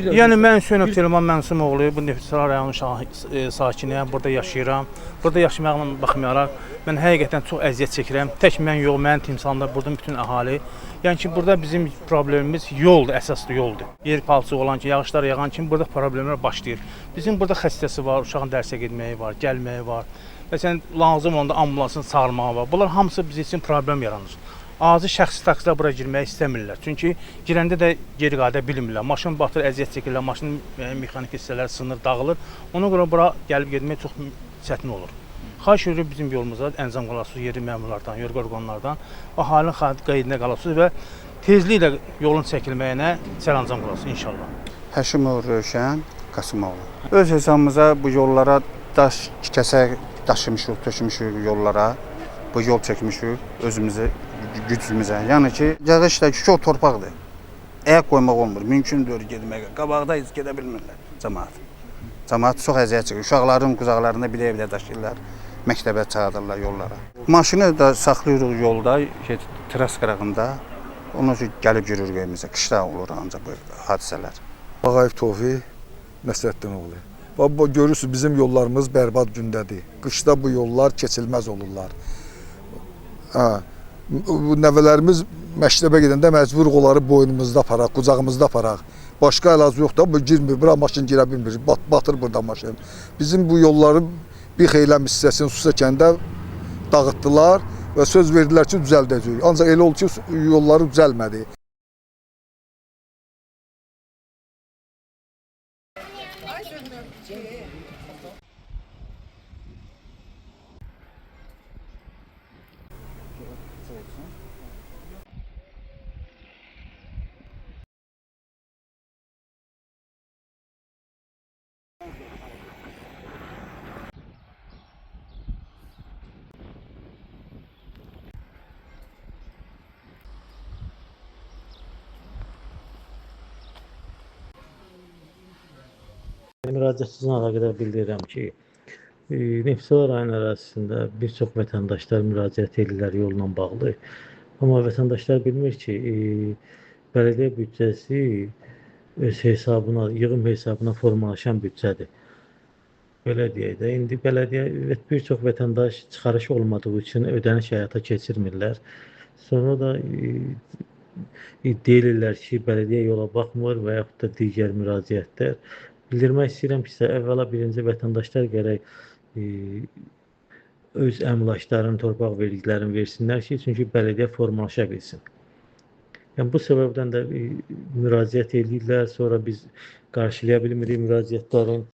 Yəni mən Hüseynov Teləman Mənsumoğlu, bu Neftçala rayonu sakiniyəm, burada yaşayıram. Burada yaşamağıma baxmayaraq mən həqiqətən çox əziyyət çəkirəm. Tək mən yox, mənim timsalımda burada bütün əhali. Yəni ki, burada bizim problemimiz yoldur, əsaslı yoldur. Yer palçıq olan ki, yağışlar yağan kimi burada problemlər başlayır. Bizim burada xəstəsi var, uşağın dərsə getməyi var, gəlməyi var. Məsələn, lazım onda ambulansın çağırmağı var. Bunlar hamısı bizim üçün problem yaranır. Azı şəxsi taksilər bura girmək istəmirlər. Çünki girəndə də geri qayıda bilmirlər. Maşın batır, əziyyət çəkirlər, maşının mexanik hissələri sınır, dağılır. Ona görə bura gəlib getmək çox çətin olur. Xahiş edirik bizim yolumuza əncam qalasınız, yerli məmurlardan, yörgə orqanlardan, əhalinin qeydinə qalasınız və tezliklə yolun çəkilməyinə sərəncam qalasınız inşallah. Həşimov Rövşən Qasımoğlu. Öz hesabımıza bu yollara daş kəsək daşımışıq, tökmüşük yollara. Bu yol çəkmişik özümüzə, gücümüzə. Yəni ki, yağışdakı çox torpaqdır. Ayaq qoymaq olmur, mümkündür getməyə. Qabaqda heç gedə bilmirlər cəmaət. Cəmaət çox əziyyət çəkir. Uşaqların qucaqlarında bir evdə daşıyırlar, məktəbə çağırırlar yollara. Maşını da saxlayırıq yolda, tras qırağında. Onun üçün gəlib görürük evimizə. Qışda olur ancaq bu hadisələr. Ağayev Tofiq Nəsrəddinoğlu. Görürsünüz, bizim yollarımız bərbad gündədir. Qışda bu yollar keçilməz olurlar. Bu nəvələrimiz məktəbə gedəndə məcbur onları boynumuzda aparaq, qucağımızda aparaq. Başqa əlacı yoxdur, bu girmir, bura maşın girə bilmir, batır burada maşın. Bizim bu yolların bir xeyləm hissəsini Susakəndə dağıtdılar və söz verdilər ki, düzəldəcək. Ancaq elə oldu ki, yolları düzəlmədi. Müraciətinizlə əlaqədar bildirirəm ki, Neftçala rayon ərazisində bir çox vətəndaşlar müraciət edirlər yolla bağlı. Amma vətəndaşlar bilmir ki, bələdiyyə büdcəsi öz hesabına, yığım hesabına formalaşan büdcədir. Belə deyək də, indi bələdiyyə bir çox vətəndaş çıxarış olmadığı üçün ödəniş həyata keçirmirlər. Sonra da deyirlər ki, bələdiyyə yola baxmır və yaxud da digər müraciətlər. Bildirmək istəyirəm ki, əvvəla birinci vətəndaşlar gərək öz əmlaklarının, torpaq vergilərini versinlər ki, çünki bələdiyyə formalaşa bilsin. Yəni, bu səbəbdən də müraciət edirlər, sonra biz qarşılaya bilmirik müraciətlərin.